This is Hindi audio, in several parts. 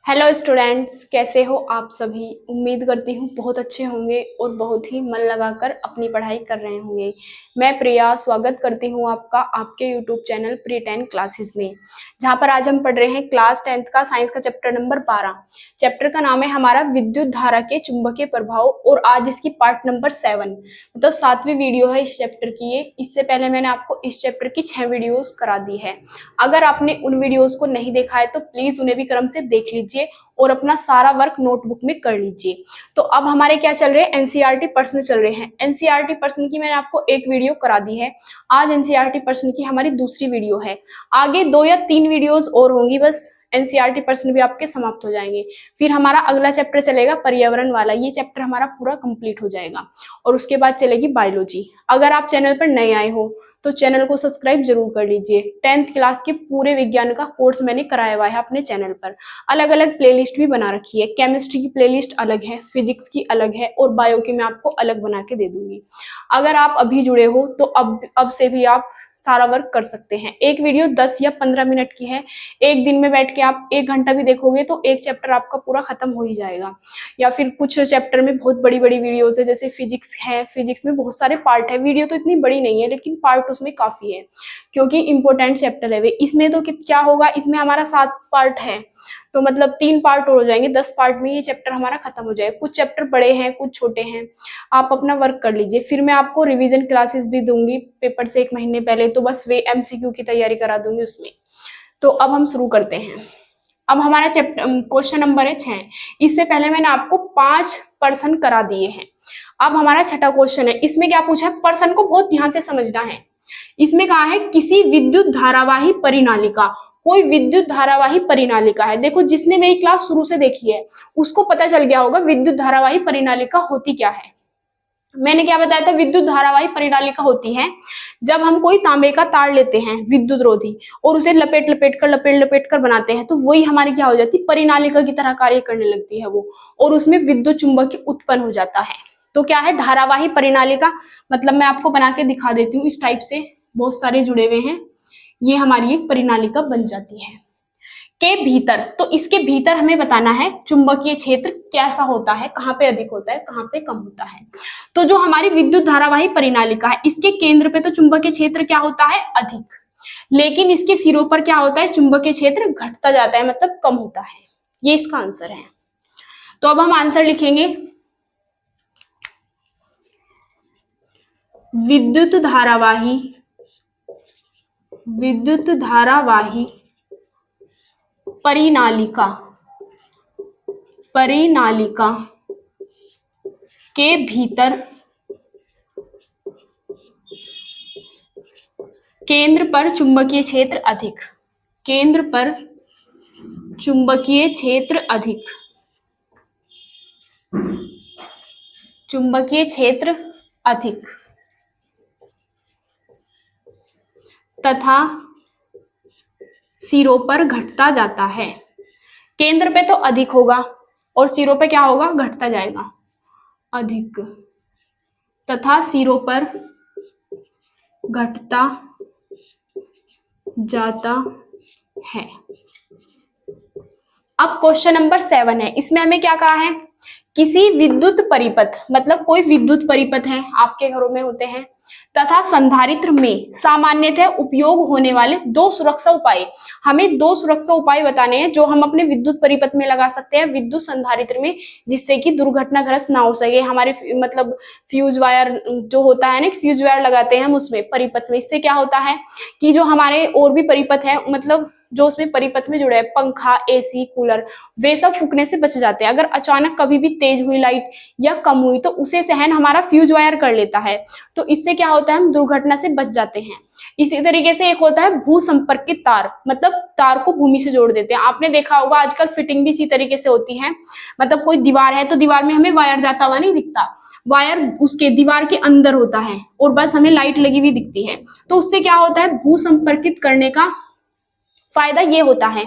हेलो स्टूडेंट्स, कैसे हो आप सभी। उम्मीद करती हूँ बहुत अच्छे होंगे और बहुत ही मन लगाकर अपनी पढ़ाई कर रहे होंगे। मैं प्रिया स्वागत करती हूँ आपका आपके यूट्यूब चैनल प्री 10 क्लासेस में, जहाँ पर आज हम पढ़ रहे हैं क्लास 10th का साइंस का चैप्टर नंबर 12। चैप्टर का नाम है हमारा विद्युत धारा के चुंबकीय प्रभाव और आज इसकी पार्ट नंबर 7 मतलब 7वीं वीडियो है इस चैप्टर की। ये इससे पहले मैंने आपको इस चैप्टर की 6 वीडियोस करा दी है। अगर आपने उन वीडियोस को नहीं देखा है तो प्लीज उन्हें भी क्रम से देख लीजिए और अपना सारा वर्क नोटबुक में कर लीजिए। तो अब हमारे क्या चल रहे हैं, एनसीईआरटी प्रश्न चल रहे हैं। एनसीईआरटी प्रश्न की मैंने आपको एक वीडियो करा दी है। आज एनसीईआरटी प्रश्न की हमारी दूसरी वीडियो है। आगे 2 या 3 वीडियोस और होंगी, बस एनसीईआरटी प्रश्न भी आपके समाप्त हो जाएंगे। फिर हमारा अगला चैप्टर चलेगा पर्यावरण वाला। ये चैप्टर हमारा पूरा कंप्लीट हो जाएगा और उसके बाद चलेगी बायोलॉजी। अगर आप चैनल पर नए आए हो तो चैनल को सब्सक्राइब जरूर कर लीजिए। 10th क्लास के पूरे विज्ञान का कोर्स मैंने कराया हुआ है अपने चैनल पर। अलग अलग प्लेलिस्ट भी बना रखी है। केमिस्ट्री की प्लेलिस्ट अलग है, फिजिक्स की अलग है और बायो की मैं आपको अलग बना के दे दूंगी। अगर आप अभी जुड़े हो तो अब से भी आप सारा वर्क कर सकते हैं। एक वीडियो 10 या 15 मिनट की है। एक दिन में बैठ के आप 1 घंटा भी देखोगे तो एक चैप्टर आपका पूरा खत्म हो ही जाएगा। या फिर कुछ चैप्टर में बहुत बड़ी बड़ी वीडियोस है, जैसे फिजिक्स है। फिजिक्स में बहुत सारे पार्ट है। वीडियो तो इतनी बड़ी नहीं है लेकिन पार्ट उसमें काफी है क्योंकि इंपॉर्टेंट चैप्टर है वे। इसमें तो क्या होगा, इसमें हमारा 7 पार्ट है तो मतलब 3 पार्ट और हो जाएंगे। 10 पार्ट में ये चैप्टर हमारा खत्म हो जाएगा। कुछ चैप्टर बड़े हैं, कुछ छोटे हैं। आप अपना वर्क कर लीजिए। फिर मैं आपको रिवीजन क्लासेस भी दूंगी पेपर से 1 महीने पहले, तो बस वे एमसीक्यू की तैयारी करा दूंगी उसमें। तो अब हम शुरू करते हैं। अब हमारा चैप्टर क्वेश्चन नंबर है 6। इससे पहले मैंने आपको 5 पर्सन करा दिए हैं। अब हमारा छठा क्वेश्चन है। इसमें क्या पूछा है, पर्सन को बहुत ध्यान से समझना है। इसमें कहा है किसी विद्युत धारावाही परिनालिका, कोई विद्युत धारावाही परिनालिका है। देखो, जिसने मेरी क्लास शुरू से देखी है उसको पता चल गया होगा विद्युत धारावाही परिनालिका होती क्या है। मैंने क्या बताया था, विद्युत धारावाही परिनालिका होती है जब हम कोई तांबे का तार लेते हैं विद्युत रोधी और उसे लपेट लपेट कर बनाते हैं तो वही हमारी क्या हो जाती है, परिनालिका की तरह कार्य करने लगती है वो, और उसमें विद्युत चुंबकीय उत्पन्न हो जाता है। तो क्या है धारावाही परिनालिका, मतलब मैं आपको बना के दिखा देती हूँ। इस टाइप से बहुत सारे जुड़े हुए हैं, ये हमारी एक परिनालिका बन जाती है। के भीतर, तो इसके भीतर हमें बताना है चुंबकीय क्षेत्र कैसा होता है, कहाँ पे अधिक होता है, कहाँ पे कम होता है। तो जो हमारी विद्युत धारावाही परिनालिका है इसके केंद्र पे तो चुंबकीय क्षेत्र क्या होता है, अधिक। लेकिन इसके सिरों पर क्या होता है, चुंबकीय क्षेत्र घटता जाता है, मतलब कम होता है। ये इसका आंसर है। तो अब हम आंसर लिखेंगे, विद्युत धारावाही परिनालिका के भीतर केंद्र पर चुंबकीय क्षेत्र अधिक, केंद्र पर चुंबकीय क्षेत्र अधिक, चुंबकीय क्षेत्र अधिक तथा सिरों पर घटता जाता है। केंद्र पे तो अधिक होगा और सिरों पे क्या होगा, घटता जाएगा, अधिक तथा सिरों पर घटता जाता है। अब क्वेश्चन नंबर 7 है। इसमें हमें क्या कहा है, किसी विद्युत परिपथ, मतलब कोई विद्युत परिपथ है, आपके घरों में होते हैं, तथा संधारित्र में सामान्यतः उपयोग होने वाले 2 सुरक्षा उपाय। हमें 2 सुरक्षा उपाय बताने हैं जो हम अपने विद्युत परिपथ में लगा सकते हैं, विद्युत संधारित्र में, जिससे कि दुर्घटनाग्रस्त ना हो सके हमारे, मतलब फ्यूज वायर जो होता है ना, फ्यूज वायर लगाते हैं हम उसमें परिपथ में। इससे क्या होता है कि जो हमारे और भी परिपथ है, मतलब जो उसमें परिपथ में जुड़े हैं, पंखा, एसी, कूलर, वे सब फूकने से बच जाते हैं। अगर अचानक कभी भी तेज हुई लाइट या कम हुई तो उसे सहन हमारा फ्यूज वायर कर लेता है, तो इससे क्या होता है, हम दुर्घटना से बच जाते हैं। इसी तरीके से एक होता है भू संपर्कित तार, मतलब तार को भूमि से जोड़ देते हैं। आपने देखा होगा आजकल फिटिंग भी इसी तरीके से होती है, मतलब कोई दीवार है तो दीवार में हमें वायर जाता हुआ नहीं दिखता, वायर उसके दीवार के अंदर होता है और बस हमें लाइट लगी हुई दिखती है। तो उससे क्या होता है, भू संपर्कित करने का फायदा ये होता है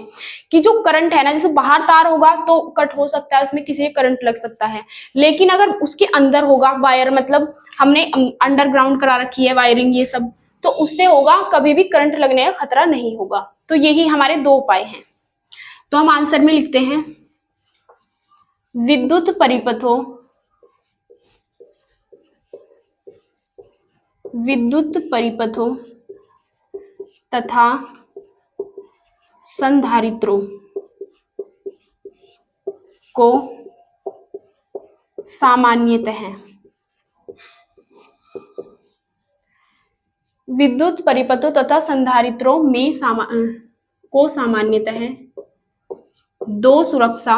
कि जो करंट है ना, जैसे बाहर तार होगा तो कट हो सकता है, उसमें किसी करंट लग सकता है, लेकिन अगर उसके अंदर होगा वायर, मतलब हमने अंडरग्राउंड करा रखी है वायरिंग ये सब, तो उससे होगा कभी भी करंट लगने का खतरा नहीं होगा। तो यही हमारे 2 उपाय हैं। तो हम आंसर में लिखते हैं, विद्युत परिपथों तथा संधारित्रों को सामान्यतः विद्युत परिपथों तथा संधारित्रों में सामान्यतः दो सुरक्षा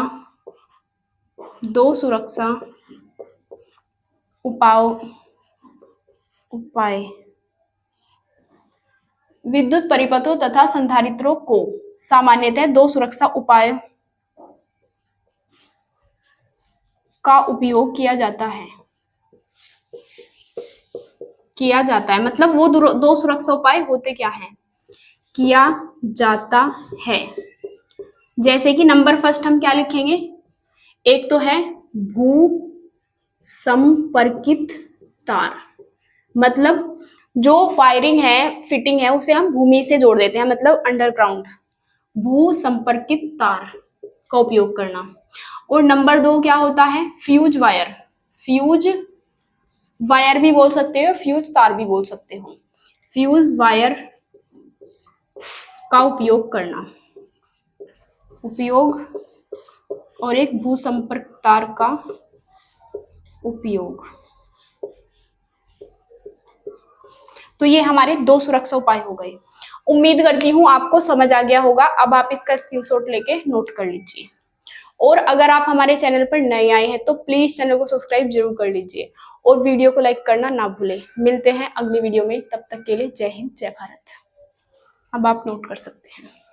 उपाय विद्युत परिपथों तथा संधारित्रों को सामान्यतः दो सुरक्षा उपायों का उपयोग किया जाता है मतलब वो दो सुरक्षा उपाय होते क्या हैं? किया जाता है। जैसे कि नंबर फर्स्ट हम क्या लिखेंगे? एक तो है भू संपर्कित तार, मतलब जो वायरिंग है, फिटिंग है, उसे हम भूमि से जोड़ देते हैं, मतलब अंडरग्राउंड। भू संपर्कित तार का उपयोग करना। और नंबर दो क्या होता है? फ्यूज वायर भी बोल सकते हो, फ्यूज तार भी बोल सकते हो। फ्यूज वायर का उपयोग करना, और एक भू संपर्क तार का उपयोग। तो ये हमारे दो सुरक्षा उपाय हो गए। उम्मीद करती हूँ आपको समझ आ गया होगा। अब आप इसका स्क्रीनशॉट लेके नोट कर लीजिए। और अगर आप हमारे चैनल पर नए आए हैं तो प्लीज चैनल को सब्सक्राइब जरूर कर लीजिए और वीडियो को लाइक करना ना भूलें। मिलते हैं अगली वीडियो में, तब तक के लिए जय हिंद, जय भारत। अब आप नोट कर सकते हैं।